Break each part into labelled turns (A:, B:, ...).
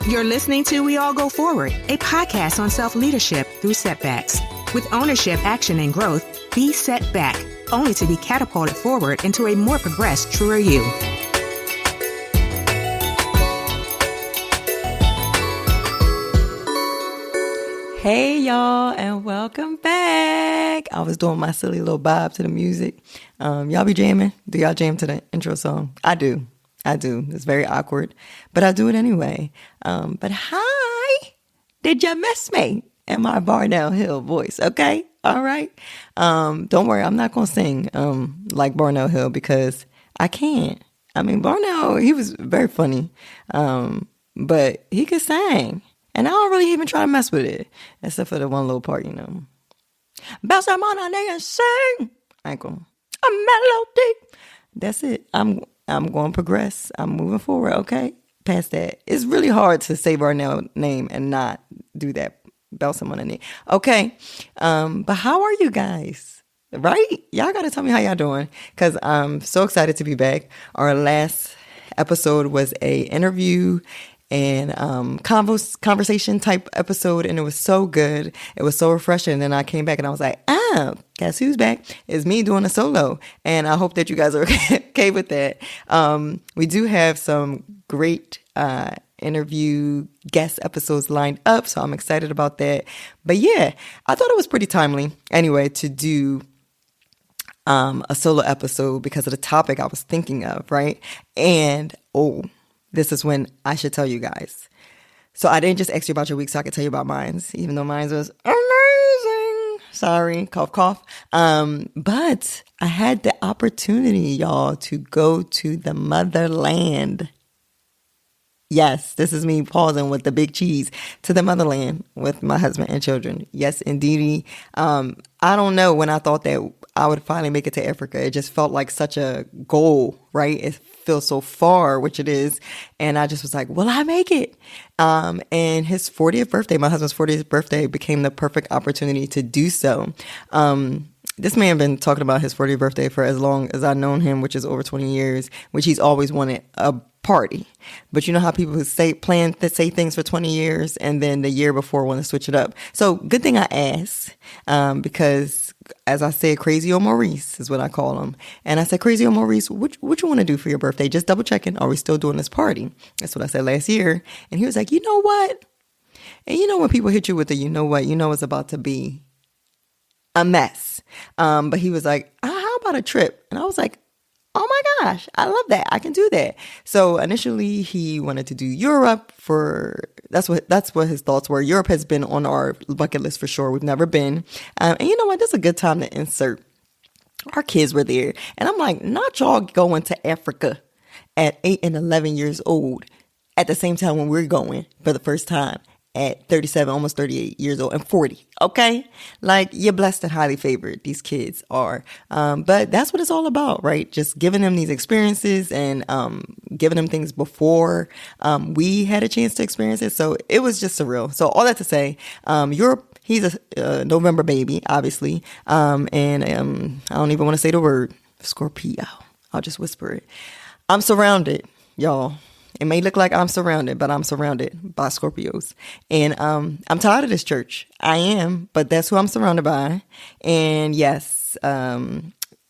A: You're listening to We All Go Forward, a podcast on self-leadership through setbacks. With ownership, action, and growth, be set back, only to be catapulted forward into a more progressed, truer you.
B: Hey, y'all, and welcome back. I was doing my silly little bob to the music. Y'all be jamming? Do y'all jam to the intro song? I do. It's very awkward, but I do it anyway. But hi, did you miss me in my Barnell Hill voice? Okay, all right. Don't worry, I'm not gonna sing like Barnell Hill because I can't. I mean, Barnell, he was very funny, but he could sing, and I don't really even try to mess with it, except for the one little part, Bounce that on there and sing. I ain't gonna. A melody. That's it. I'm going to progress. I'm moving forward, okay? Past that. It's really hard to say Barnell's name and not do that. Bounce him on the knee. Okay. But how are you guys? Right? Y'all got to tell me how y'all doing because I'm so excited to be back. Our last episode was a interview and conversation type episode, and it was so good. It was so refreshing. And then I came back and I was like, guess who's back? It's me doing a solo, and I hope that you guys are okay with that. We do have some great interview guest episodes lined up, so I'm excited about that. But yeah, I thought it was pretty timely anyway to do a solo episode because of the topic I was thinking of, right? And this is when I should tell you guys. So I didn't just ask you about your week so I could tell you about mine, even though mine was amazing. Sorry, cough, cough. But I had the opportunity, y'all, to go to the motherland. Yes, this is me pausing with the big cheese to the motherland with my husband and children. Yes, indeedy. I don't know when I thought that I would finally make it to Africa. It just felt like such a goal, right? It feels so far, which it is. And I just was like, will I make it? And his 40th birthday, my husband's 40th birthday became the perfect opportunity to do so. This man been talking about his 40th birthday for as long as I've known him, which is over 20 years, which he's always wanted a party. But you know how people who say things for 20 years and then the year before want to switch it up. So good thing I asked, because as I said, Crazy Old Maurice is what I call him. And I said, Crazy Old Maurice, what you want to do for your birthday? Just double checking. Are we still doing this party? That's what I said last year. And he was like, you know what? And you know when people hit you with the, you know what, you know it's about to be a mess. But he was like, how about a trip? And I was like, oh my gosh, I love that. I can do that. So initially he wanted to do Europe that's what his thoughts were. Europe has been on our bucket list for sure. We've never been. And you know what? This is a good time to insert. Our kids were there. And I'm like, not y'all going to Africa at 8 and 11 years old at the same time when we're going for the first time at 37, almost 38 years old and 40. Okay. Like you're blessed and highly favored. These kids are. But that's what it's all about, right? Just giving them these experiences and, giving them things before, we had a chance to experience it. So it was just surreal. So all that to say, Europe, he's a November baby, obviously. And I don't even want to say the word Scorpio. I'll just whisper it. I'm surrounded, y'all. It may look like I'm surrounded, but I'm surrounded by Scorpios. And I'm tired of this church. I am, but that's who I'm surrounded by. And yes,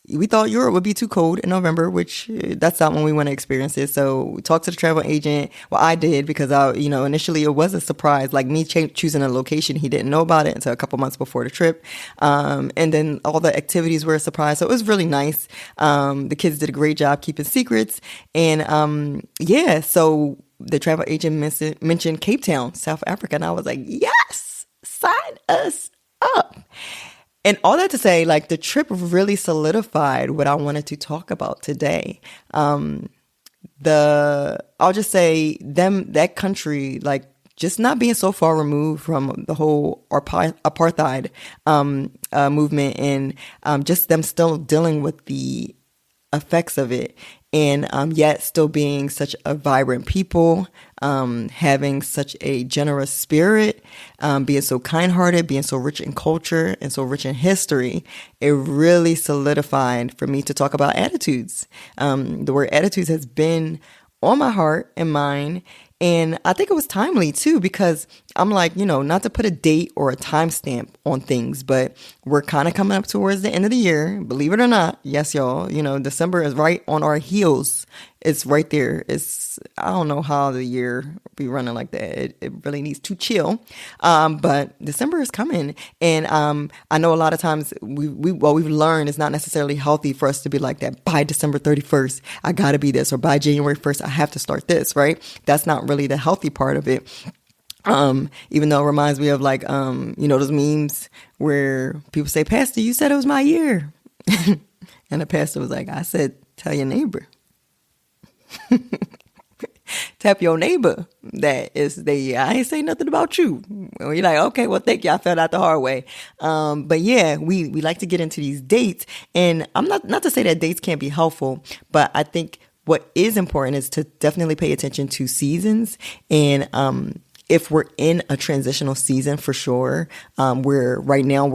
B: we thought Europe would be too cold in November, which that's not when we want to experience it. So we talked to the travel agent. Well, I did because initially it was a surprise, like me choosing a location. He didn't know about it until a couple months before the trip. And then all the activities were a surprise. So it was really nice. The kids did a great job keeping secrets. And, so the travel agent mentioned Cape Town, South Africa. And I was like, yes, sign us up. And all that to say, like, the trip really solidified what I wanted to talk about today. I'll just say that country, like, just not being so far removed from the whole apartheid movement and just them still dealing with the effects of it, and yet still being such a vibrant people, having such a generous spirit, being so kind-hearted, being so rich in culture and so rich in history. It really solidified for me to talk about attitudes. The word attitudes has been on my heart and mind, And I think it was timely too, because I'm like, not to put a date or a timestamp on things, but we're kind of coming up towards the end of the year. Believe it or not. Yes, y'all. December is right on our heels. It's right there. I don't know how the year be running like that. It really needs to chill. But December is coming. And I know a lot of times we've learned it's not necessarily healthy for us to be like that. By December 31st, I got to be this, or by January 1st, I have to start this, right? That's not really the healthy part of it. Even though it reminds me of like, those memes where people say, Pastor, you said it was my year. And the pastor was like, I said, tell your neighbor. Tap your neighbor that is I ain't say nothing about you. And you're like, okay, well, thank you. I found out the hard way. But yeah, we like to get into these dates, and I'm not to say that dates can't be helpful, but I think what is important is to definitely pay attention to seasons. And, if we're in a transitional season, for sure, where right now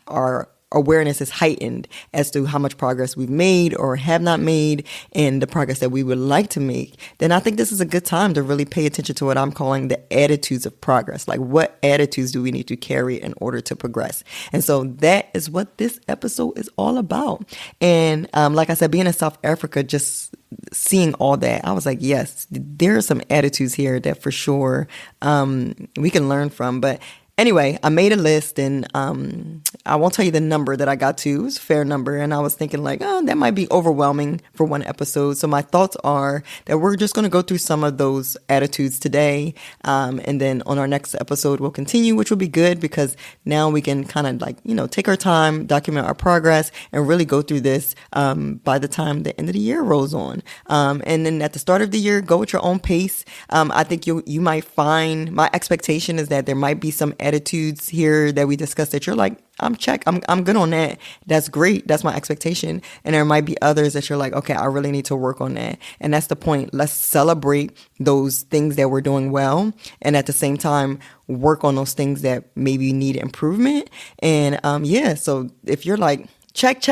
B: our awareness is heightened as to how much progress we've made or have not made, and the progress that we would like to make, then I think this is a good time to really pay attention to what I'm calling the attitudes of progress. Like, what attitudes do we need to carry in order to progress? And so that is what this episode is all about. And like I said, being in South Africa, just seeing all that, I was like, yes, there are some attitudes here that for sure we can learn from. But anyway, I made a list, and I won't tell you the number that I got to. It was a fair number, and I was thinking like, oh, that might be overwhelming for one episode. So my thoughts are that we're just going to go through some of those attitudes today, and then on our next episode, we'll continue, which will be good because now we can kind of like, take our time, document our progress, and really go through this by the time the end of the year rolls on. And then at the start of the year, go at your own pace. I think you might find, my expectation is that there might be some attitudes here that we discussed that you're like, I'm good on that. That's great. That's my expectation. And there might be others that you're like, okay, I really need to work on that. And that's the point. Let's celebrate those things that we're doing well, and at the same time work on those things that maybe need improvement. And so if you're like, check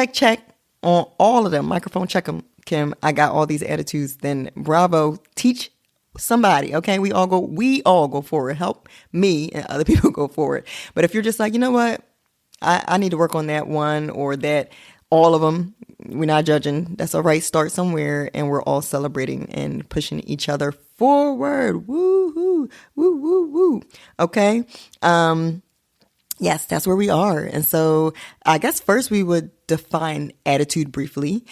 B: on all of them, microphone check them, Kim, I got all these attitudes, then bravo, teach somebody. Okay, we all go forward. Help me and other people go forward. But if you're just like, you know what, I need to work on that one or that, all of them, we're not judging. That's all right. Start somewhere, and we're all celebrating and pushing each other forward. Woo hoo, woo woo woo. Okay. Yes, that's where we are. And so I guess first we would define attitude briefly.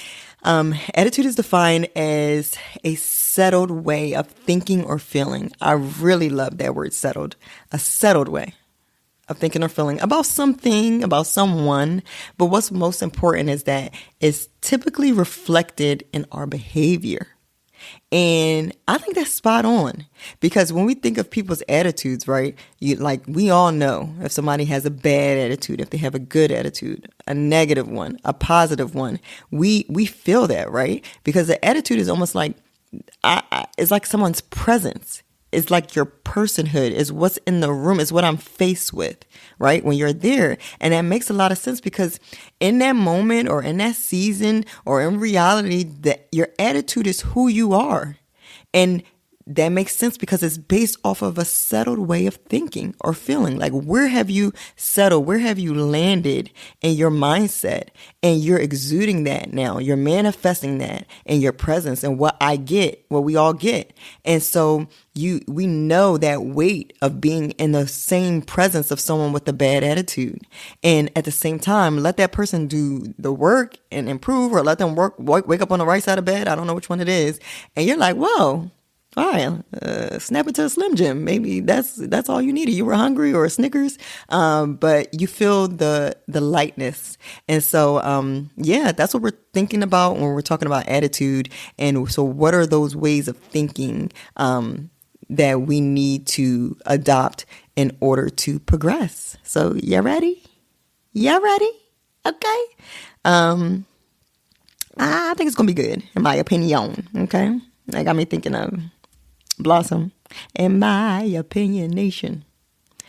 B: Attitude is defined as a settled way of thinking or feeling. I really love that word, settled. A settled way of thinking or feeling about something, about someone. But what's most important is that it's typically reflected in our behavior. And I think that's spot on, because when we think of people's attitudes, right, we all know if somebody has a bad attitude, if they have a good attitude, a negative one, a positive one, we feel that, right? Because the attitude is almost like, it's like someone's presence. It's like your personhood is what's in the room, is what I'm faced with, right? When you're there. And that makes a lot of sense, because in that moment or in that season or in reality, that your attitude is who you are. And that makes sense because it's based off of a settled way of thinking or feeling. Like, where have you settled? Where have you landed in your mindset? And you're exuding that now. You're manifesting that in your presence and what we all get. And so we know that weight of being in the same presence of someone with a bad attitude. And at the same time, let that person do the work and improve, or let them wake up on the right side of bed. I don't know which one it is. And you're like, whoa. All right, snap it to a Slim Jim. Maybe that's all you needed. You were hungry, or a Snickers, but you feel the lightness. And so, that's what we're thinking about when we're talking about attitude. And so what are those ways of thinking that we need to adopt in order to progress? So you ready? You ready? Okay. I think it's going to be good, in my opinion. Okay. That got me thinking of Blossom, in my opinion, nation.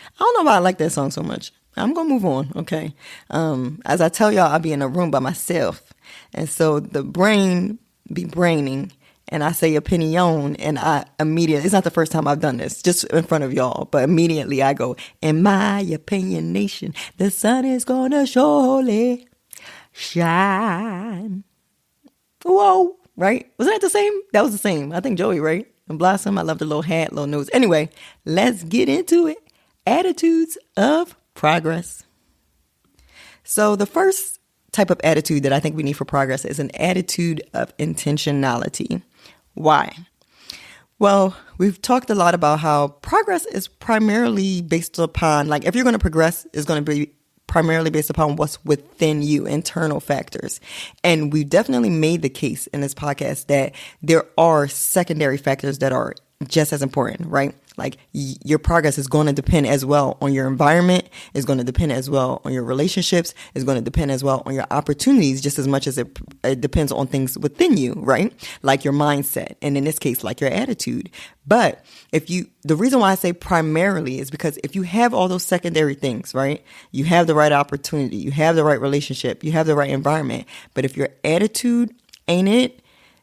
B: I don't know why I like that song so much. I'm going to move on, okay? As I tell y'all, I'll be in a room by myself. And so the brain be braining, and I say opinion, and I immediately, it's not the first time I've done this, just in front of y'all, but immediately I go, in my opinion, nation, the sun is gonna surely shine. Whoa, right? Wasn't that the same? That was the same. I think Joey, right? And Blossom, I love the little hat, little nose. Anyway, let's get into it. Attitudes of progress. So the first type of attitude that I think we need for progress is an attitude of intentionality. Why? Well, we've talked a lot about how progress is primarily based upon, like, if you're going to progress, it's going to be primarily based upon what's within you, internal factors. And we've definitely made the case in this podcast that there are secondary factors that are just as important, right? Like your progress is going to depend as well on your environment. It's going to depend as well on your relationships. It's going to depend as well on your opportunities, just as much as it depends on things within you, right? Like your mindset. And in this case, like your attitude. But the reason why I say primarily is because if you have all those secondary things, right? You have the right opportunity, you have the right relationship, you have the right environment. But if your attitude ain't it,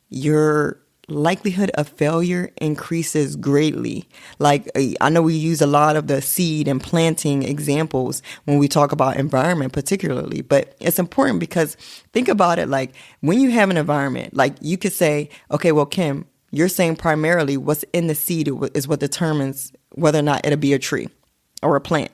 B: your likelihood of failure increases greatly. Like, I know we use a lot of the seed and planting examples when we talk about environment particularly, but it's important because think about it, like when you have an environment, like you could say, okay, well, Kim, you're saying primarily what's in the seed is what determines whether or not it'll be a tree or a plant.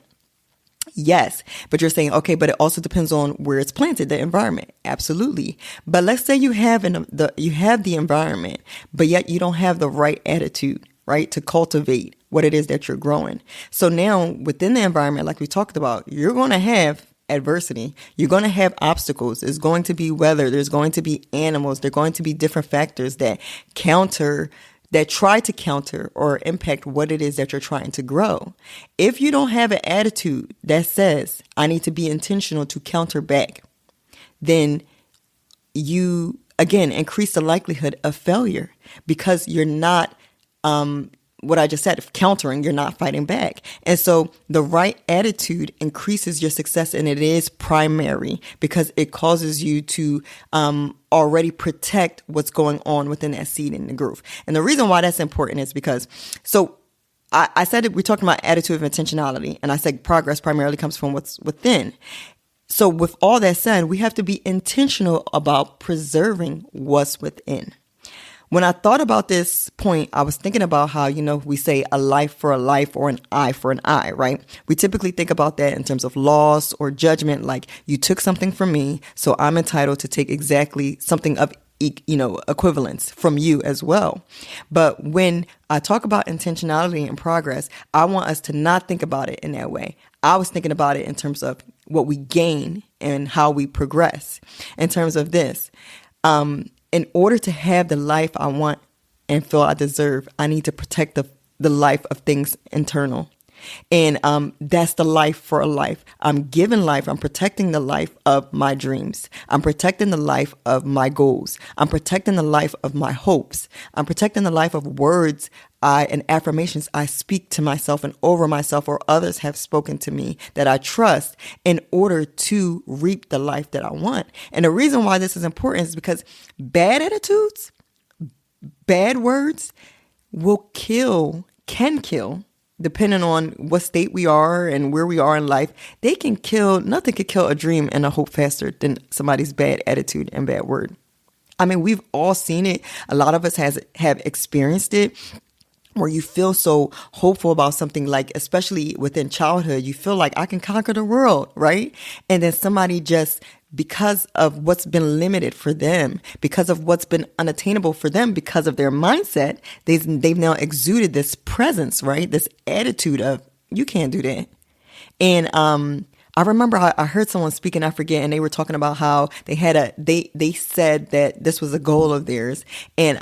B: Yes, but you're saying, okay, but it also depends on where it's planted, the environment. Absolutely. But let's say you have the environment, but yet you don't have the right attitude, right, to cultivate what it is that you're growing. So now within the environment, like we talked about, you're going to have adversity. You're going to have obstacles. There's going to be weather. There's going to be animals. There are going to be different factors that try to counter or impact what it is that you're trying to grow. If you don't have an attitude that says, I need to be intentional to counter back, then you, again, increase the likelihood of failure because you're not, what I just said, countering, you're not fighting back. And so the right attitude increases your success, and it is primary because it causes you to already protect what's going on within that seed in the growth. And the reason why that's important is because, so I said that we're talking about attitude of intentionality, and I said progress primarily comes from what's within. So with all that said, we have to be intentional about preserving what's within. When I thought about this point, I was thinking about how, we say a life for a life or an eye for an eye, right? We typically think about that in terms of loss or judgment, like you took something from me, so I'm entitled to take exactly something of equivalence from you as well. But when I talk about intentionality and progress, I want us to not think about it in that way. I was thinking about it in terms of what we gain and how we progress. In terms of this, in order to have the life I want and feel I deserve, I need to protect the life of things internal. And that's the life for a life. I'm giving life. I'm protecting the life of my dreams. I'm protecting the life of my goals. I'm protecting the life of my hopes. I'm protecting the life of words and affirmations I speak to myself and over myself or others have spoken to me that I trust in order to reap the life that I want. And the reason why this is important is because bad attitudes, bad words can kill, depending on what state we are and where we are in life. Nothing can kill a dream and a hope faster than somebody's bad attitude and bad word. I mean, we've all seen it. A lot of us have experienced it, where you feel so hopeful about something, like especially within childhood, you feel like I can conquer the world, right? And then somebody just, because of what's been limited for them, because of what's been unattainable for them, because of their mindset, they've now exuded this presence, right? This attitude of, you can't do that. And I remember I heard someone speaking, I forget, and they were talking about how they said that this was a goal of theirs, and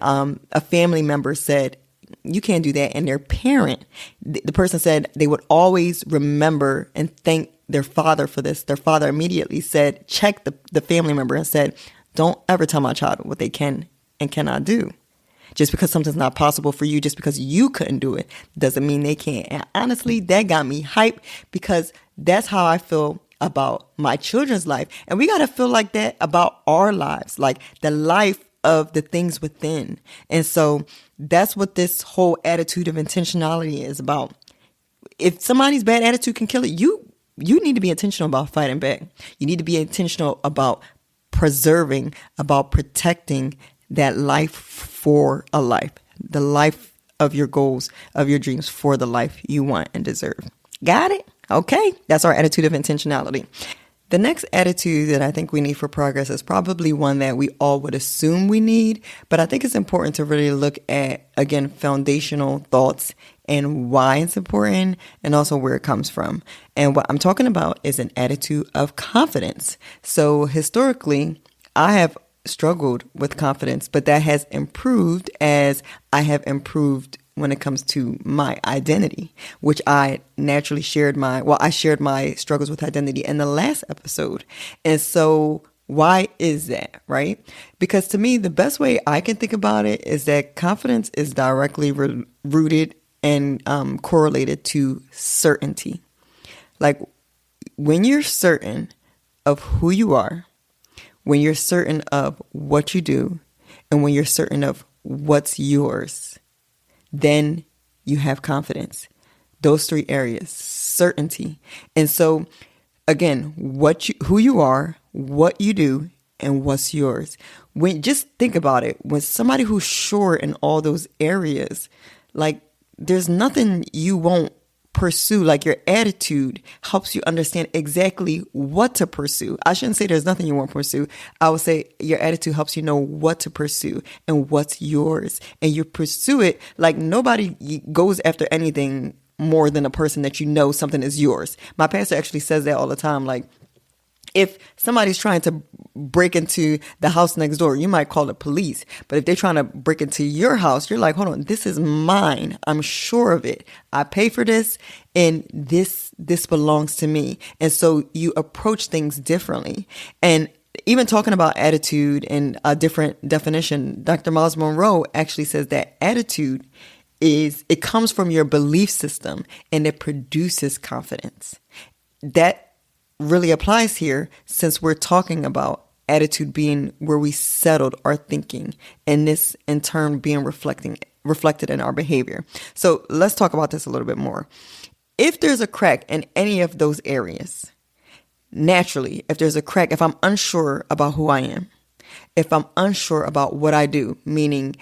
B: a family member said, you can't do that. And their parent, the person said they would always remember and thank their father for this. Their father immediately said, check the family member and said, don't ever tell my child what they can and cannot do. Just because something's not possible for you, just because you couldn't do it, doesn't mean they can't. And honestly, that got me hyped because that's how I feel about my children's life. And we got to feel like that about our lives. Like the life of the things within. And so that's what this whole attitude of intentionality is about. If somebody's bad attitude can kill it, you need to be intentional about fighting back. You need to be intentional about preserving, about protecting that life for a life, the life of your goals, of your dreams, for the life you want and deserve. Got it? Okay. That's our attitude of intentionality. The next attitude that I think we need for progress is probably one that we all would assume we need, but I think it's important to really look at, again, foundational thoughts and why it's important and also where it comes from. And what I'm talking about is an attitude of confidence. So historically, I have struggled with confidence, but that has improved as I have improved when it comes to my identity, which I naturally shared I shared my struggles with identity in the last episode. And so why is that, right? Because to me, the best way I can think about it is that confidence is directly rooted and correlated to certainty. Like when you're certain of who you are, when you're certain of what you do, and when you're certain of what's yours, then you have confidence. Those three areas, certainty. And so again, who you are, what you do, and what's yours. Just think about it. When somebody who's sure in all those areas, like there's nothing you won't pursue. Like your attitude helps you understand exactly what to pursue. I shouldn't say there's nothing you won't pursue. I would say your attitude helps you know what to pursue and what's yours. And you pursue it like nobody goes after anything more than a person that you know something is yours. My pastor actually says that all the time. Like if somebody's trying to break into the house next door, you might call the police. But if they're trying to break into your house, you're like, hold on, this is mine. I'm sure of it. I pay for this and this belongs to me. And so you approach things differently. And even talking about attitude and a different definition, Dr. Miles Monroe actually says that attitude it comes from your belief system and it produces confidence. That really applies here since we're talking about attitude being where we settled our thinking and this in turn being reflected in our behavior. So let's talk about this a little bit more. If there's a crack in any of those areas, naturally, if I'm unsure about who I am, if I'm unsure about what I do, meaning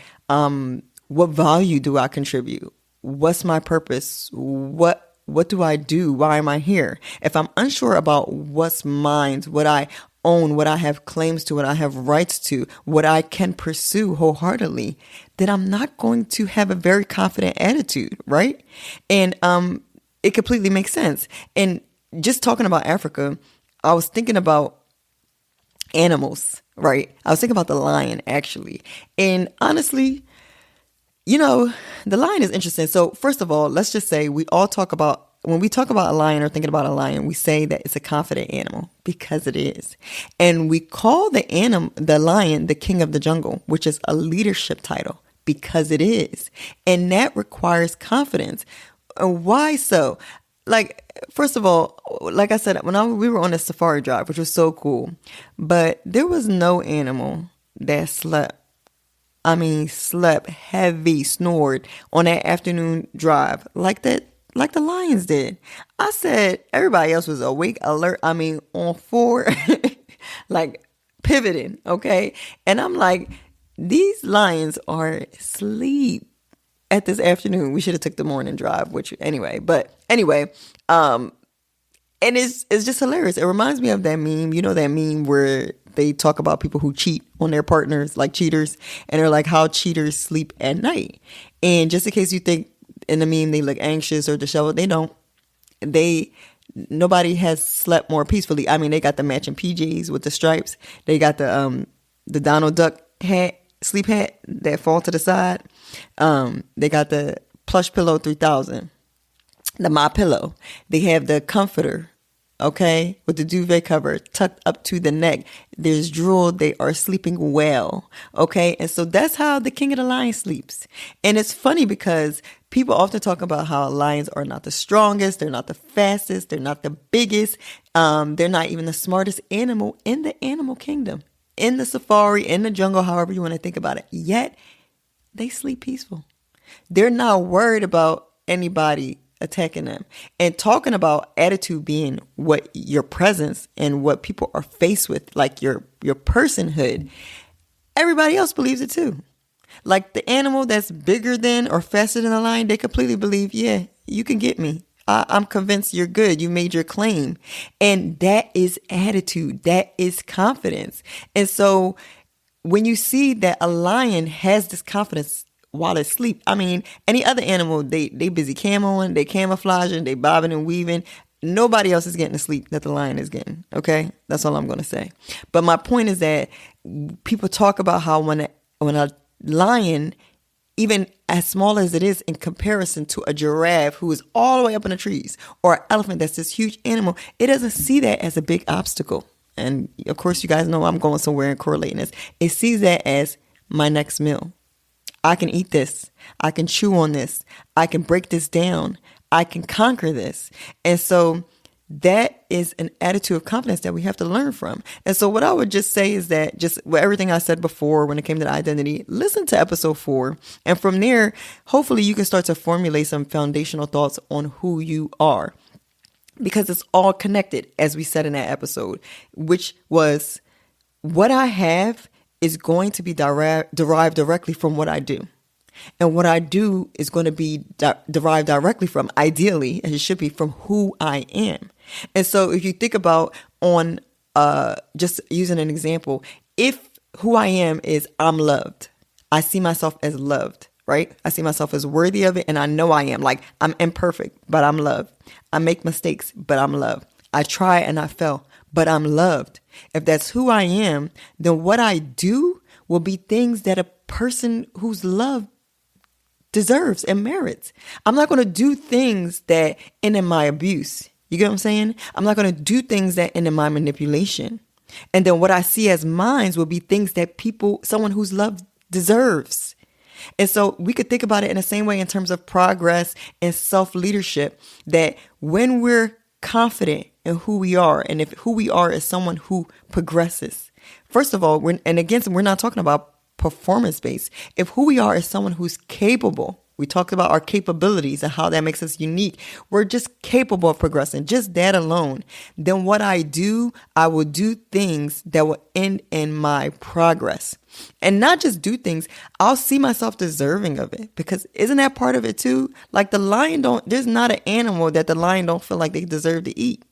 B: what value do I contribute? What's my purpose? What do I do? Why am I here? If I'm unsure about what's mine, what I own, what I have claims to, what I have rights to, what I can pursue wholeheartedly, then I'm not going to have a very confident attitude, right? And it completely makes sense. And just talking about Africa, I was thinking about animals, right? I was thinking about the lion, actually. And honestly, the lion is interesting. So first of all, let's just say when we talk about a lion or thinking about a lion, we say that it's a confident animal because it is. And we call the lion, the king of the jungle, which is a leadership title because it is. And that requires confidence. And why so? Like, first of all, like I said, we were on a safari drive, which was so cool, but there was no animal that slept heavy, snored on that afternoon drive like the lions did. I said everybody else was awake, alert, on four, like pivoting, okay? And I'm like, these lions are asleep at this afternoon. We should have took the morning drive, and it's just hilarious. It reminds me of that meme, that meme where they talk about people who cheat on their partners, like cheaters, and they're like how cheaters sleep at night. And just in case you think in the meme they look anxious or disheveled, they don't. Nobody has slept more peacefully. They got the matching PJs with the stripes. They got the Donald Duck sleep hat that fall to the side. They got the plush pillow 3000. The My Pillow. They have the comforter, okay, with the duvet cover tucked up to the neck. There's drool. They are sleeping well, okay? And so that's how the king of the lion sleeps. And it's funny because people often talk about how lions are not the strongest, they're not the fastest, they're not the biggest, they're not even the smartest animal in the animal kingdom. in the safari, in the jungle, however you want to think about it. Yet they sleep peaceful. They're not worried about anybody attacking them. And talking about attitude being what your presence and what people are faced with, like your personhood, everybody else believes it too. Like the animal that's bigger than or faster than a lion, they completely believe, yeah, you can get me. I'm convinced you're good. You made your claim. And that is attitude. That is confidence. And so when you see that a lion has this confidence while asleep, I mean, any other animal, they busy camoing, they camouflaging, they bobbing and weaving. Nobody else is getting the sleep that the lion is getting. Okay? That's all I'm going to say. But my point is that people talk about how when a lion, even as small as it is in comparison to a giraffe who is all the way up in the trees, or an elephant that's this huge animal, it doesn't see that as a big obstacle. And of course, you guys know I'm going somewhere and correlating this. It sees that as my next meal. I can eat this. I can chew on this. I can break this down. I can conquer this. And so that is an attitude of confidence that we have to learn from. And so what I would just say is that just everything I said before when it came to the identity, listen to episode 4. And from there, hopefully you can start to formulate some foundational thoughts on who you are. Because it's all connected, as we said in that episode, which was what I have is going to be derived directly from what I do. And what I do is going to be derived directly from, ideally, as it should be, from who I am. And so if you think about on just using an example, if who I am is I'm loved, I see myself as loved, right? I see myself as worthy of it. And I know I am. Like, I'm imperfect, but I'm loved. I make mistakes, but I'm loved. I try and I fail, but I'm loved. If that's who I am, then what I do will be things that a person who's loved deserves and merits. I'm not going to do things that end in my abuse. You get what I'm saying? I'm not going to do things that end in my manipulation. And then what I see as mine will be things that someone who's loved deserves. And so we could think about it in the same way in terms of progress and self-leadership, that when we're confident in who we are, and if who we are is someone who progresses, first of all, we're not talking about performance-based. If who we are is someone who's capable, we talked about our capabilities and how that makes us unique. We're just capable of progressing, just that alone. Then what I will do things that will end in my progress. And not just do things, I'll see myself deserving of it, because isn't that part of it too? Like the lion there's not an animal that the lion don't feel like they deserve to eat.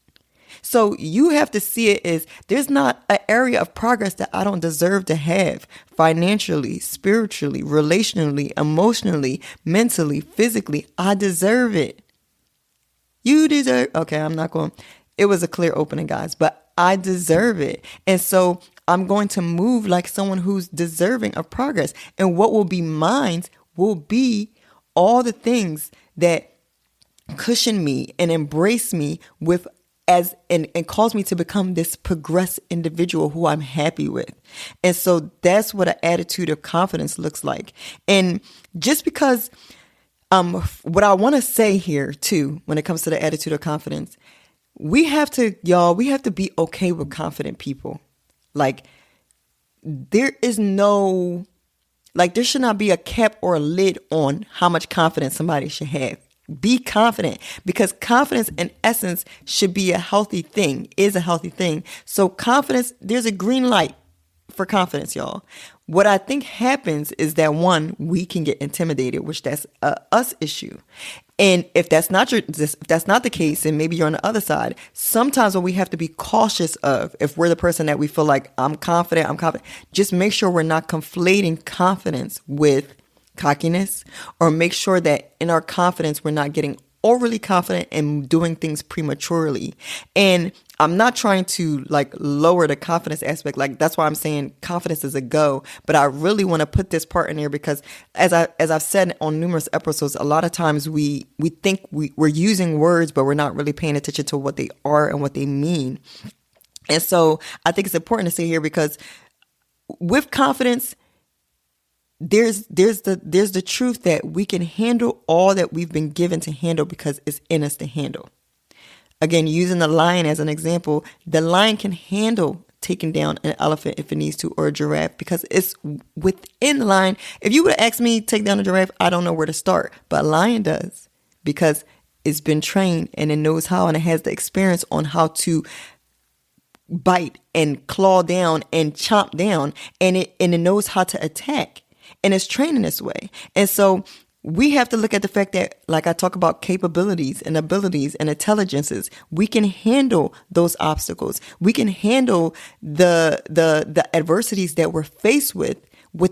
B: So you have to see it as there's not an area of progress that I don't deserve to have financially, spiritually, relationally, emotionally, mentally, physically. I deserve it. You deserve. Okay, I'm not going. It was a clear opening, guys, but I deserve it. And so I'm going to move like someone who's deserving of progress. And what will be mine will be all the things that cushion me and embrace me with and cause me to become this progressed individual who I'm happy with. And so that's what an attitude of confidence looks like. And just because what I want to say here too, when it comes to the attitude of confidence, we have to be okay with confident people. Like there should not be a cap or a lid on how much confidence somebody should have. Be confident, because confidence in essence should be a healthy thing, is a healthy thing. So confidence, there's a green light for confidence, y'all. What I think happens is that one, we can get intimidated, which that's a us issue. And if that's not the case, and maybe you're on the other side, sometimes what we have to be cautious of, if we're the person that we feel like I'm confident, just make sure we're not conflating confidence with cockiness, or make sure that in our confidence, we're not getting overly confident and doing things prematurely. And I'm not trying to lower the confidence aspect. That's why I'm saying confidence is a go. But I really want to put this part in here because as I've said on numerous episodes, a lot of times we think we're using words, but we're not really paying attention to what they are and what they mean. And so I think it's important to say here, because with confidence, there's the truth that we can handle all that we've been given to handle because it's in us to handle. Again, using the lion as an example, the lion can handle taking down an elephant if it needs to, or a giraffe, because it's within the line. If you would have asked me to take down a giraffe, I don't know where to start, but a lion does, because it's been trained and it knows how, and it has the experience on how to bite and claw down and chomp down, and it knows how to attack, and it's trained in this way. And so we have to look at the fact that, like I talk about capabilities and abilities and intelligences, we can handle those obstacles. We can handle the adversities that we're faced with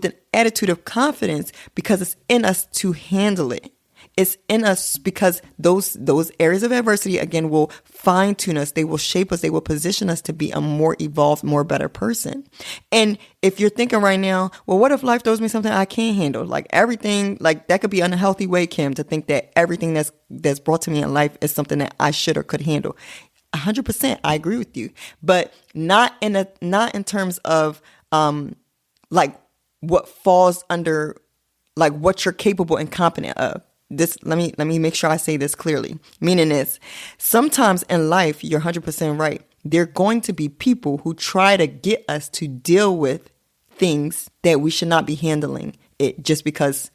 B: an attitude of confidence, because it's in us to handle it. It's in us because those areas of adversity, again, will fine tune us. They will shape us. They will position us to be a more evolved, more better person. And if you're thinking right now, well, what if life throws me something I can't handle? Like everything, like that could be an unhealthy way, Kim, to think that everything that's brought to me in life is something that I should or could handle. 100%, I agree with you, but not in terms of like what falls under, like what you're capable and competent of. This, let me make sure I say this clearly. Meaning is, sometimes in life, you're 100% right. There are going to be people who try to get us to deal with things that we should not be handling it just because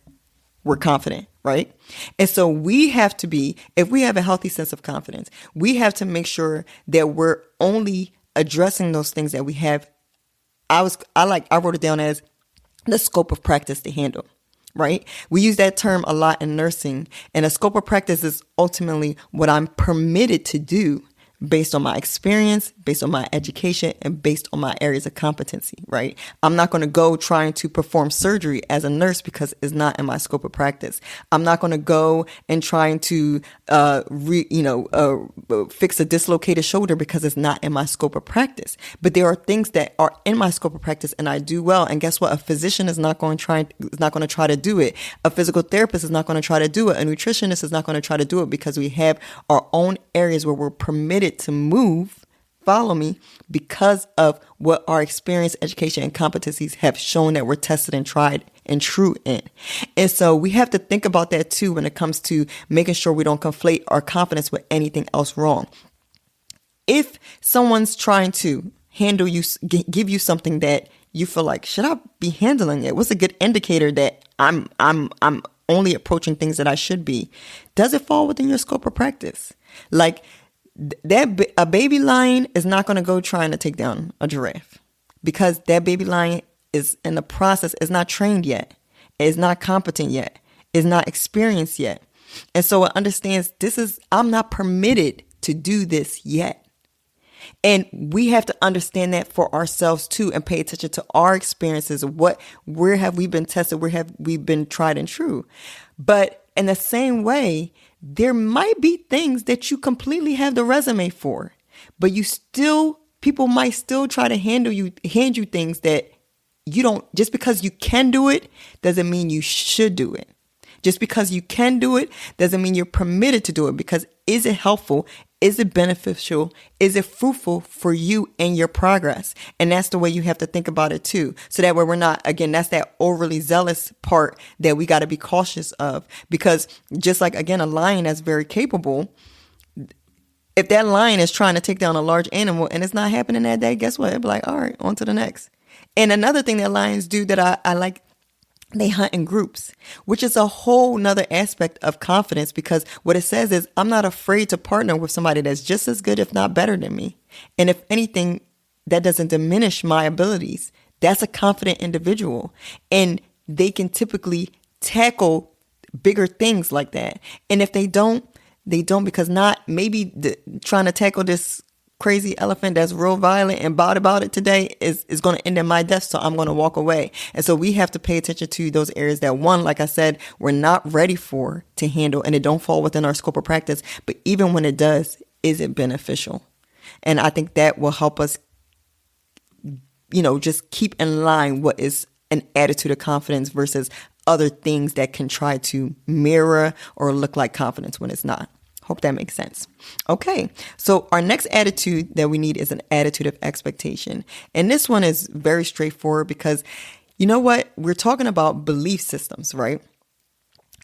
B: we're confident, right? And so we have to be, if we have a healthy sense of confidence, we have to make sure that we're only addressing those things that we have. I wrote it down as the scope of practice to handle. Right? We use that term a lot in nursing, and a scope of practice is ultimately what I'm permitted to do based on my experience, based on my education, and based on my areas of competency, right? I'm not going to go trying to perform surgery as a nurse because it's not in my scope of practice. I'm not going to go and trying to, fix a dislocated shoulder because it's not in my scope of practice. But there are things that are in my scope of practice and I do well. And guess what? A physician is not going to try to do it. A physical therapist is not going to try to do it. A nutritionist is not going to try to do it, because we have our own areas where we're permitted to move, follow me, because of what our experience, education, and competencies have shown that we're tested and tried and true in. And so we have to think about that too when it comes to making sure we don't conflate our confidence with anything else wrong. If someone's trying to handle you, give you something that you feel like, should I be handling it? What's a good indicator that I'm only approaching things that I should be? Does it fall within your scope of practice? Like, a baby lion is not going to go trying to take down a giraffe, because that baby lion is in the process, is not trained yet, is not competent yet, is not experienced yet. And so it understands I'm not permitted to do this yet. And we have to understand that for ourselves too, and pay attention to our experiences. Where have we been tested? Where have we been tried and true? But in the same way, there might be things that you completely have the resume for, but people might still try to hand you things that you don't. Just because you can do it doesn't mean you should do it. Just because you can do it doesn't mean you're permitted to do it, because is it helpful? Is it beneficial? Is it fruitful for you and your progress? And that's the way you have to think about it too. So that way we're not, again, that's that overly zealous part that we got to be cautious of. Because just like, again, a lion that's very capable, if that lion is trying to take down a large animal and it's not happening that day, guess what? It'll be like, all right, on to the next. And another thing that lions do that I like, they hunt in groups, which is a whole nother aspect of confidence, because what it says is I'm not afraid to partner with somebody that's just as good, if not better than me. And if anything, that doesn't diminish my abilities. That's a confident individual. And they can typically tackle bigger things like that. And if they don't because not maybe trying to tackle this crazy elephant that's real violent and bad about it today is going to end in my death. So I'm going to walk away. And so we have to pay attention to those areas that, one, like I said, we're not ready to handle, and it don't fall within our scope of practice. But even when it does, is it beneficial? And I think that will help us, just keep in line what is an attitude of confidence versus other things that can try to mirror or look like confidence when it's not. Hope that makes sense. Okay, so our next attitude that we need is an attitude of expectation. And this one is very straightforward, because you know what? We're talking about belief systems, right?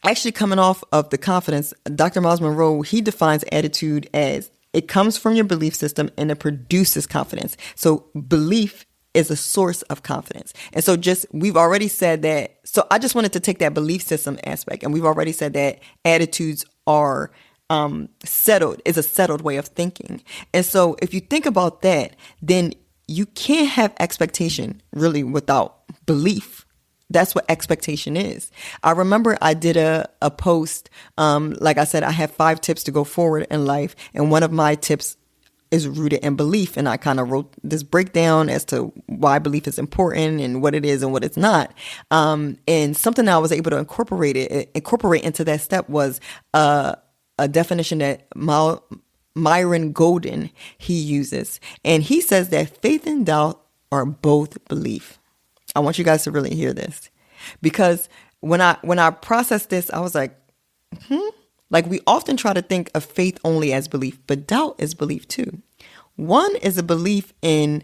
B: Actually, coming off of the confidence, Dr. Miles Monroe, he defines attitude as It comes from your belief system and it produces confidence. So belief is a source of confidence. And so we've already said that. So I just wanted to take that belief system aspect, and we've already said that attitudes are settled, is a settled way of thinking. And so if you think about that, then you can't have expectation really without belief. That's what expectation is. I remember I did a post, like I said, I have 5 tips to go forward in life. And one of my tips is rooted in belief. And I kind of wrote this breakdown as to why belief is important and what it is and what it's not. And something that I was able to incorporate into that step was a definition that Myron Golden, he uses. And he says that faith and doubt are both belief. I want you guys to really hear this, because when I processed this, I was like, Like, we often try to think of faith only as belief, but doubt is belief too. One is a belief in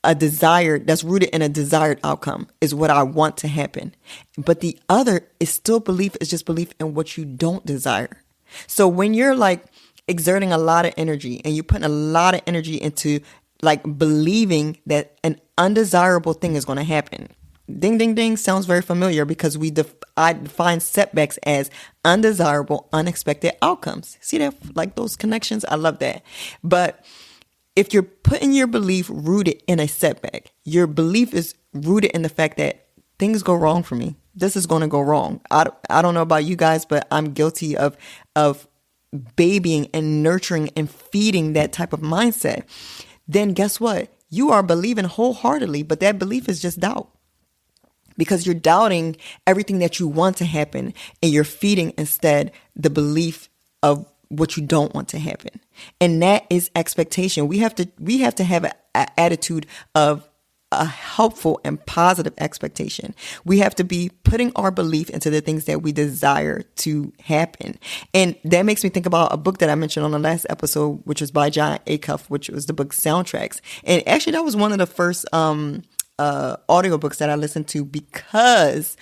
B: a desire that's rooted in a desired outcome, is what I want to happen. But the other is still belief, is just belief in what you don't desire. So when you're like exerting a lot of energy and you're putting a lot of energy into like believing that an undesirable thing is going to happen. Ding, ding, ding sounds very familiar, because I define setbacks as undesirable, unexpected outcomes. See that, like those connections? I love that. But if you're putting your belief rooted in a setback, your belief is rooted in the fact that things go wrong for me. This is going to go wrong. I don't know about you guys, but I'm guilty of babying and nurturing and feeding that type of mindset. Then guess what? You are believing wholeheartedly, but that belief is just doubt. Because you're doubting everything that you want to happen, and you're feeding instead the belief of what you don't want to happen. And that is expectation. We have to have an attitude of a helpful and positive expectation. We have to be putting our belief into the things that we desire to happen. And that makes me think about a book that I mentioned on the last episode, which was by John Acuff, which was the book Soundtracks. And actually that was one of the first audiobooks that I listened to, because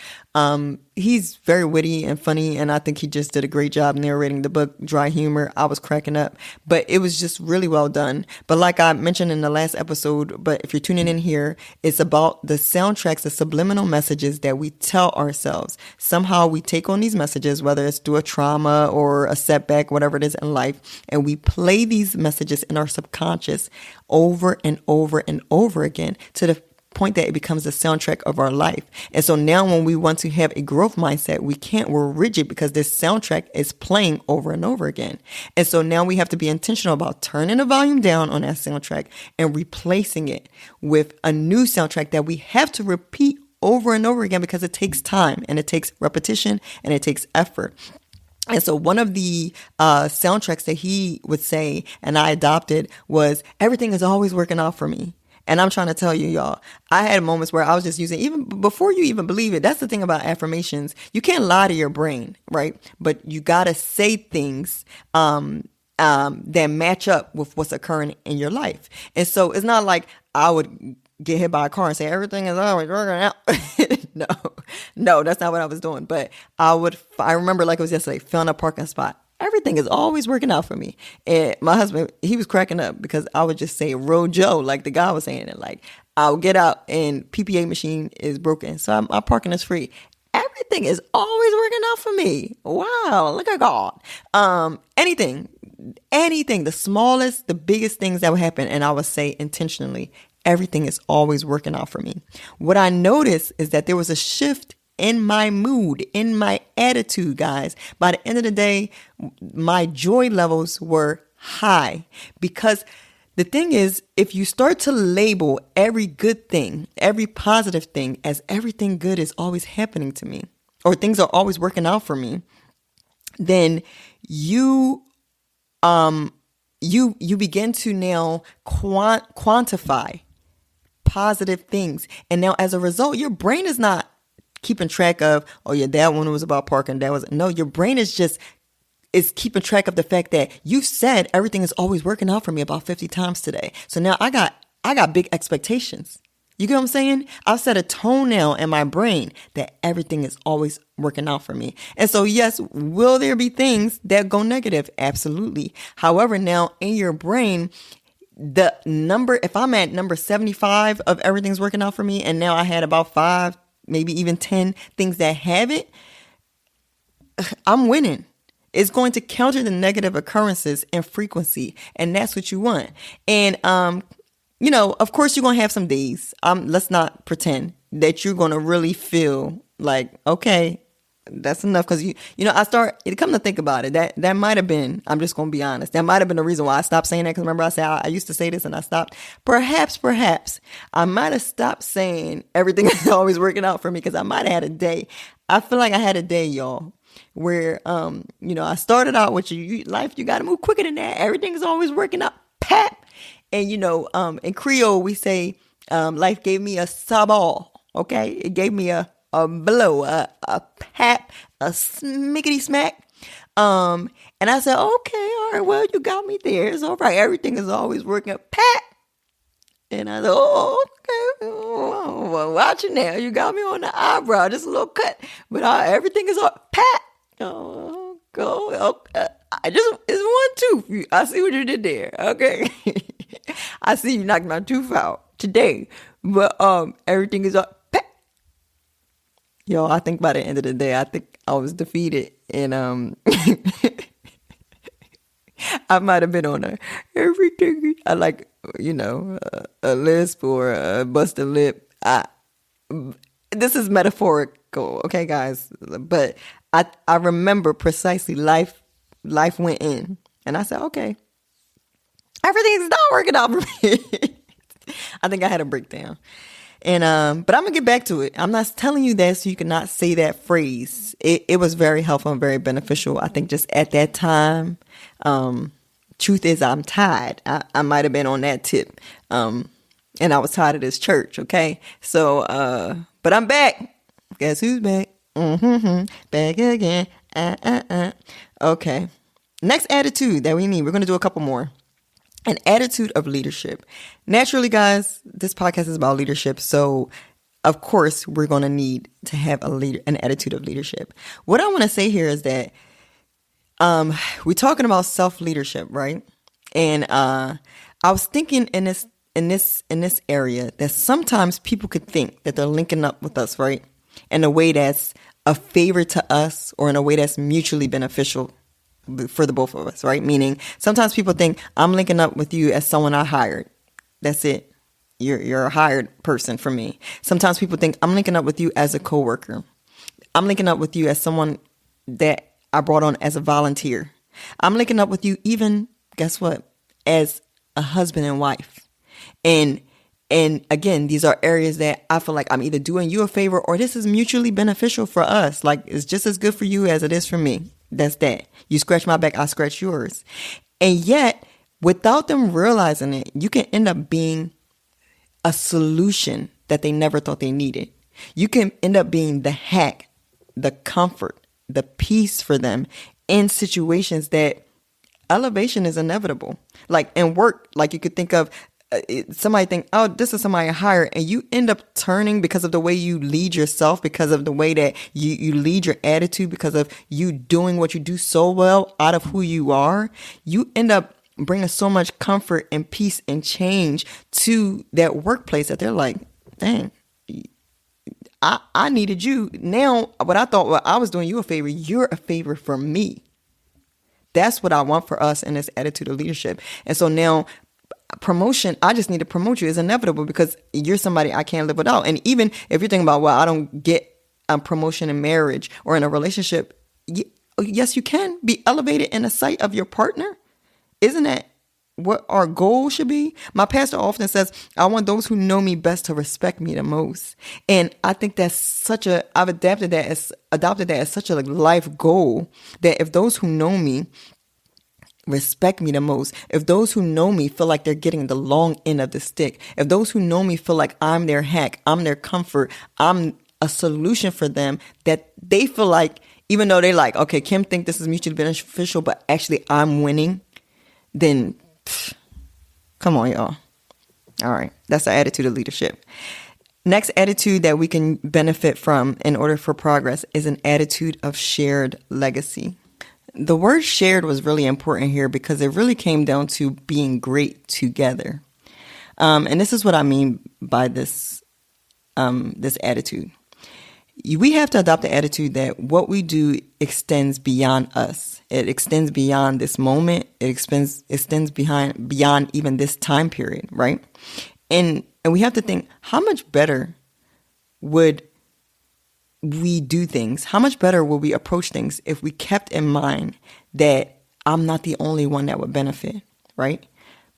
B: he's very witty and funny, and I think he just did a great job narrating the book. Dry humor, I was cracking up, but it was just really well done. But like I mentioned in the last episode, but if you're tuning in here, it's about the soundtracks, the subliminal messages that we tell ourselves. Somehow we take on these messages, whether it's through a trauma or a setback, whatever it is in life, and we play these messages in our subconscious over and over and over again, to the point that it becomes the soundtrack of our life. And so now when we want to have a growth mindset, we're rigid, because this soundtrack is playing over and over again. And so now we have to be intentional about turning the volume down on that soundtrack and replacing it with a new soundtrack that we have to repeat over and over again, because it takes time and it takes repetition and it takes effort. And so one of the soundtracks that he would say, and I adopted, was everything is always working out for me. And I'm trying to tell you, y'all, I had moments where I was just using, even before you even believe it. That's the thing about affirmations. You can't lie to your brain, right? But you got to say things that match up with what's occurring in your life. And so it's not like I would get hit by a car and say everything is always working out. No, that's not what I was doing. But I remember like it was yesterday, found a parking spot. Everything is always working out for me. And my husband, he was cracking up, because I would just say Rojo, like the guy was saying it. Like, I'll get out and PPA machine is broken, so my parking is free. Everything is always working out for me. Wow, look at God. Anything, the smallest, the biggest things that would happen, and I would say intentionally, everything is always working out for me. What I noticed is that there was a shift in my mood, in my attitude, guys. By the end of the day, my joy levels were high, because the thing is, if you start to label every good thing, every positive thing as everything good is always happening to me, or things are always working out for me, then you begin to now quantify positive things. And now as a result, your brain is not keeping track of, oh yeah, that one was about parking. No, your brain is keeping track of the fact that you said everything is always working out for me about 50 times today. So now I got big expectations. You get what I'm saying? I've set a tone now in my brain that everything is always working out for me. And so, yes, will there be things that go negative? Absolutely. However, now in your brain, the number, if I'm at number 75 of everything's working out for me, and now I had about 5, maybe even 10 things that have it, I'm winning. It's going to counter the negative occurrences and frequency. And that's what you want. And, of course you're going to have some days. Let's not pretend that you're going to really feel like, okay, that's enough. Cause it come to think about it. That might've been, I'm just going to be honest. That might've been the reason why I stopped saying that. Cause remember I said, I used to say this and I stopped. Perhaps I might've stopped saying everything is always working out for me. Cause I might've had a day. I feel like I had a day, y'all, where, I started out with life. You got to move quicker than that. Everything is always working out. Pat. And, in Creole, we say, life gave me a sabal. Okay. It gave me a blow, a pat, a smickety smack. And I said, okay, all right, well, you got me there. It's all right. Everything is always working out. Pat. And I said, oh, okay. Oh, well, watch it now. You got me on the eyebrow, just a little cut. But everything is all pat. Oh, go. Okay. It's 1 tooth. I see what you did there. Okay. I see you knocked my tooth out today. But everything is up. Yo, I think by the end of the day, I think I was defeated. And I might have been on everything. I like, a lisp or a busted lip. This is metaphorical, okay, guys? But I remember precisely life went in. And I said, okay, everything's not working out for me. I think I had a breakdown. And but I'm gonna get back to it. I'm not telling you that so you cannot say that phrase. It was very helpful and very beneficial. I think just at that time, truth is I'm tired. I might have been on that tip. And I was tired of this church, okay? So but I'm back. Guess who's back? Back again. Okay. Next attitude that we need. We're gonna do a couple more. An attitude of leadership. Naturally, guys, this podcast is about leadership. So, of course, we're going to need to have an attitude of leadership. What I want to say here is that we're talking about self-leadership, right? And I was thinking in this area that sometimes people could think that they're linking up with us, right? In a way that's a favor to us or in a way that's mutually beneficial for the both of us, right? Meaning sometimes people think I'm linking up with you as someone I hired. That's it. You're a hired person for me. Sometimes people think I'm linking up with you as a coworker. I'm linking up with you as someone that I brought on as a volunteer. I'm linking up with you even, guess what? As a husband and wife. And again, these are areas that I feel like I'm either doing you a favor or this is mutually beneficial for us. Like it's just as good for you as it is for me. That's that. You scratch my back, I scratch yours. And yet, without them realizing it, you can end up being a solution that they never thought they needed. You can end up being the hack, the comfort, the peace for them in situations that elevation is inevitable. Like in work, like you could think of somebody think, oh, this is somebody I hired, and you end up turning because of the way you lead yourself, because of the way that you lead your attitude, because of you doing what you do so well out of who you are. You end up bringing so much comfort and peace and change to that workplace that they're like, dang, I needed you. Now, what I thought, well, I was doing you a favor, you're a favor for me. That's what I want for us in this attitude of leadership. And so now promotion, I just need to promote you, is inevitable because you're somebody I can't live without. And even if you're thinking about, well, I don't get a promotion in marriage or in a relationship, yes, you can be elevated in the sight of your partner. Isn't that what our goal should be? My pastor often says, I want those who know me best to respect me the most. And I think that's I've adopted that as such a life goal, that if those who know me respect me the most, if those who know me feel like they're getting the long end of the stick, if those who know me feel like I'm their hack, I'm their comfort, I'm a solution for them, that they feel like, even though they're like, okay, Kim think this is mutually beneficial, but actually I'm winning, then come on, y'all. All right. That's the attitude of leadership. Next attitude that we can benefit from in order for progress is an attitude of shared legacy. The word shared was really important here because it really came down to being great together. And this is what I mean by this attitude. We have to adopt the attitude that what we do extends beyond us. It extends beyond this moment. It extends beyond even this time period, right? And we have to think, how much better would we do things? How much better will we approach things if we kept in mind that I'm not the only one that would benefit, right?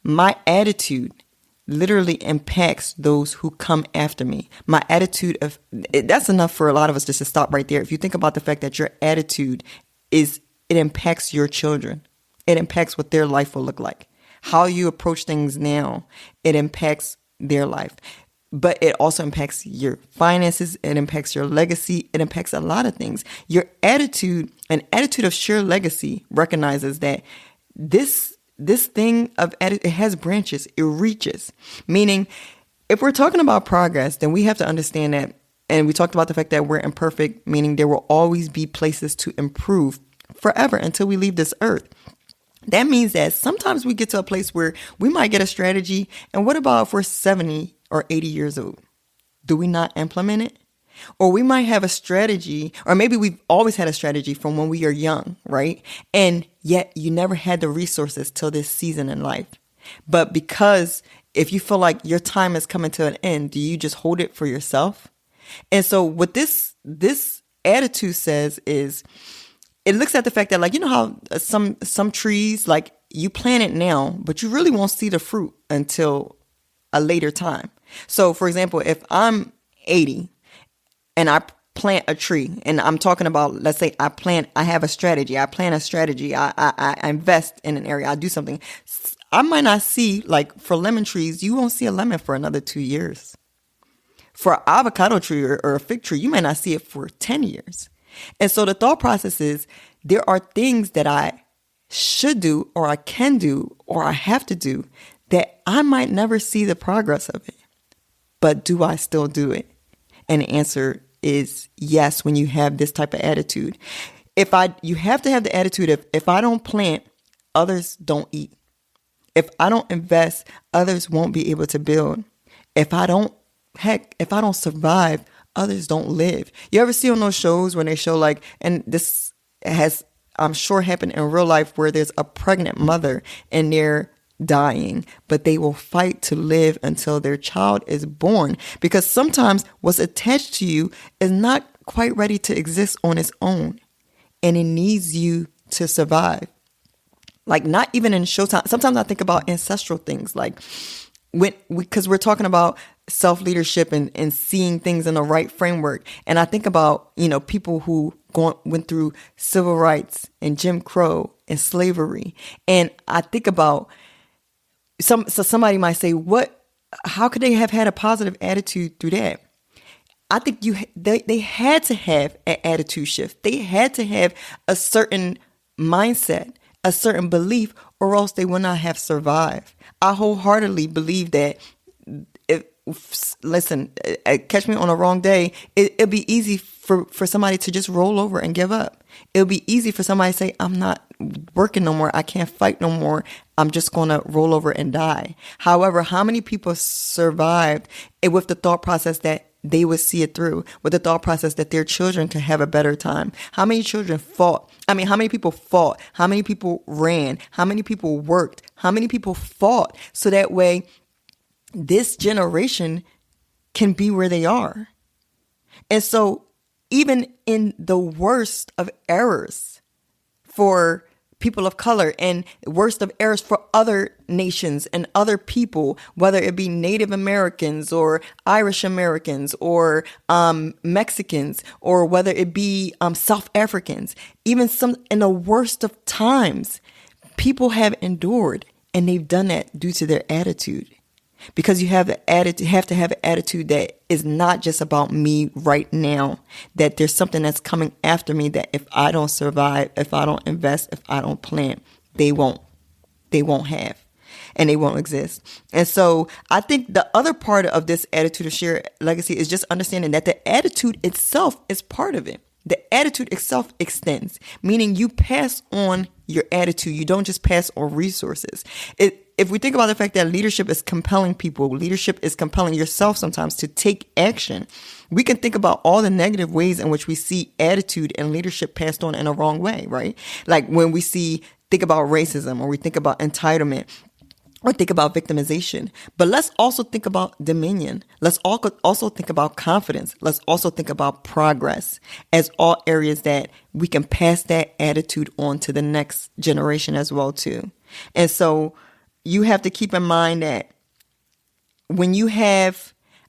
B: My attitude literally impacts those who come after me. My attitude that's enough for a lot of us just to stop right there. If you think about the fact that your attitude it impacts your children. It impacts what their life will look like. How you approach things now, it impacts their life. But it also impacts your finances. It impacts your legacy. It impacts a lot of things. Your attitude, an attitude of sheer legacy, recognizes that this thing of attitude, it has branches. It reaches. Meaning, if we're talking about progress, then we have to understand that, and we talked about the fact that we're imperfect, meaning there will always be places to improve forever until we leave this earth. That means that sometimes we get to a place where we might get a strategy, and what about if we're 70 or 80 years old? Do we not implement it? Or we might have a strategy, or maybe we've always had a strategy from when we are young, right? And yet you never had the resources till this season in life. But because if you feel like your time is coming to an end, do you just hold it for yourself? And so what this attitude says is, it looks at the fact that, like, you know how some trees, like, you plant it now, but you really won't see the fruit until a later time. So, for example, if I'm 80 and I plant a tree, and I'm talking about, let's say I have a strategy, I plan a strategy, I invest in an area, I do something. I might not see, like, for lemon trees, you won't see a lemon for another 2 years. For an avocado tree or a fig tree, you might not see it for 10 years. And so the thought process is, there are things that I should do, or I can do, or I have to do that I might never see the progress of it. But do I still do it? And the answer is yes, when you have this type of attitude. You have to have the attitude of, if I don't plant, others don't eat. If I don't invest, others won't be able to build. If I don't survive, others don't live. You ever see on those shows when they show, like, and this has, I'm sure, happened in real life, where there's a pregnant mother and they're dying, but they will fight to live until their child is born, because sometimes what's attached to you is not quite ready to exist on its own, and it needs you to survive. Like, not even in Showtime. Sometimes I think about ancestral things, like, because we're talking about self-leadership and seeing things in the right framework. And I think about, people who went through civil rights and Jim Crow and slavery. And I think about so somebody might say, how could they have had a positive attitude through that? I think they had to have an attitude shift. They had to have a certain mindset, a certain belief, or else they would not have survived. I wholeheartedly believe that catch me on a wrong day, it'd be easy for somebody to just roll over and give up. It'll be easy for somebody to say, I'm not working no more. I can't fight no more. I'm just going to roll over and die. However, how many people survived with the thought process that they would see it through, with the thought process that their children could have a better time? How many children fought? How many people fought? How many people ran? How many people worked? How many people fought? So that way, this generation can be where they are. And so, even in the worst of errors for people of color, and worst of errors for other nations and other people, whether it be Native Americans or Irish Americans or Mexicans, or whether it be South Africans, even some in the worst of times, people have endured, and they've done that due to their attitude. Because you have to have an attitude that is not just about me right now, that there's something that's coming after me, that if I don't survive, if I don't invest, if I don't plant, they won't have. and they won't exist. And so I think the other part of this attitude of shared legacy is just understanding that the attitude itself is part of it. The attitude itself extends, meaning you pass on your attitude. You don't just pass on resources. If we think about the fact that leadership is compelling people, leadership is compelling yourself sometimes to take action, we can think about all the negative ways in which we see attitude and leadership passed on in a wrong way, right? Like when think about racism, or we think about entitlement, or think about victimization. But let's also think about dominion. Let's also think about confidence. Let's also think about progress as all areas that we can pass that attitude on to the next generation as well too. And so you have to keep in mind that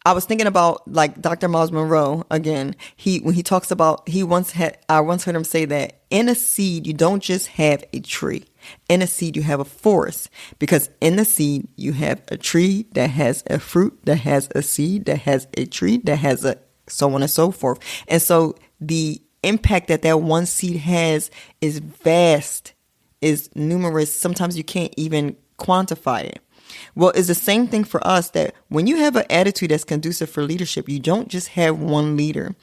B: I was thinking about like Dr. Miles Monroe again. When he talks about, I once heard him say that in a seed, you don't just have a tree. In a seed, you have a forest, because in the seed, you have a tree that has a fruit, that has a seed, that has a tree, that has a so on and so forth. And so the impact that one seed has is vast, is numerous. Sometimes you can't even quantify it. Well, it's the same thing for us, that when you have an attitude that's conducive for leadership, you don't just have one leader.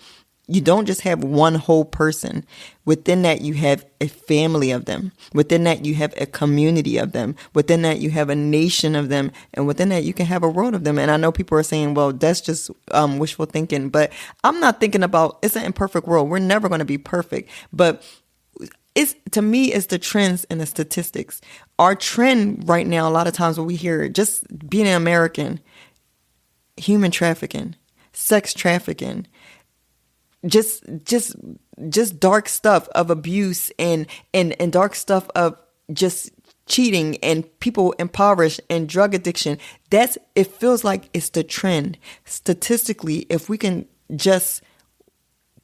B: You don't just have one whole person. Within that, you have a family of them. Within that, you have a community of them. Within that, you have a nation of them. And within that, you can have a world of them. And I know people are saying, well, that's just wishful thinking. But I'm not thinking about, it's an imperfect world. We're never going to be perfect. But to me, it's the trends and the statistics. Our trend right now, a lot of times when we hear, just being an American, human trafficking, sex trafficking, just dark stuff of abuse and dark stuff of just cheating and people impoverished and drug addiction. It feels like it's the trend. Statistically, if we can just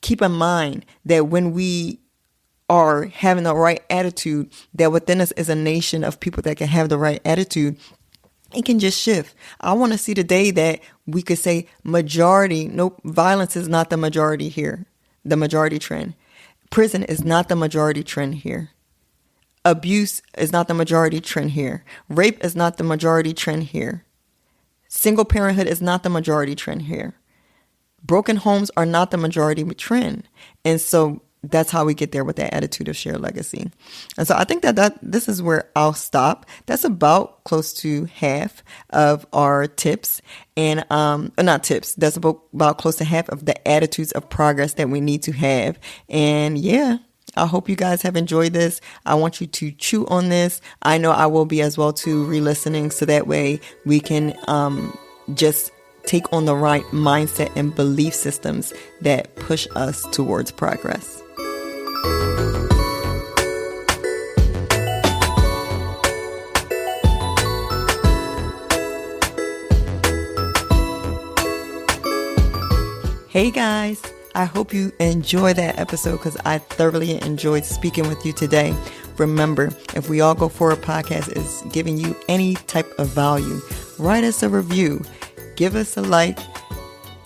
B: keep in mind that when we are having the right attitude, that within us is a nation of people that can have the right attitude, it can just shift. I want to see the day that we could say majority, nope, violence is not the majority here, the majority trend. Prison is not the majority trend here. Abuse is not the majority trend here. Rape is not the majority trend here. Single parenthood is not the majority trend here. Broken homes are not the majority trend. And so that's how we get there with that attitude of shared legacy. And so I think that this is where I'll stop. That's about close to half of our tips, and not tips. That's about close to half of the attitudes of progress that we need to have. And yeah, I hope you guys have enjoyed this. I want you to chew on this. I know I will be as well too, re-listening, so that way we can just take on the right mindset and belief systems that push us towards progress. Hey guys, I hope you enjoy that episode, because I thoroughly enjoyed speaking with you today. Remember, if We All Go Forward podcast is giving you any type of value, write us a review, give us a like,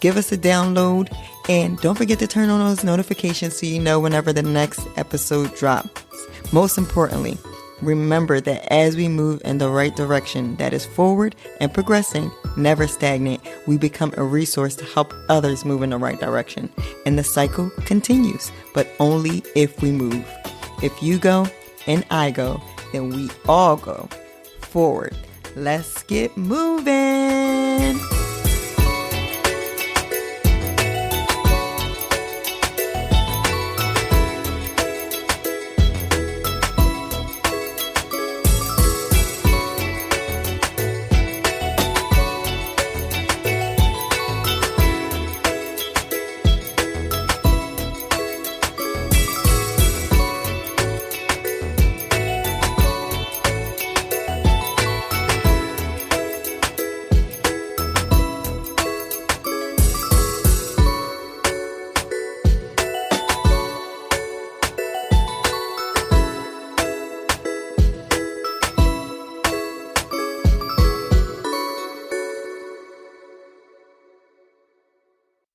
B: give us a download, and don't forget to turn on those notifications so you know whenever the next episode drops. Most importantly, remember that as we move in the right direction, that is forward and progressing, never stagnant, we become a resource to help others move in the right direction. And the cycle continues, but only if we move. If you go and I go, then we all go forward. Let's get moving.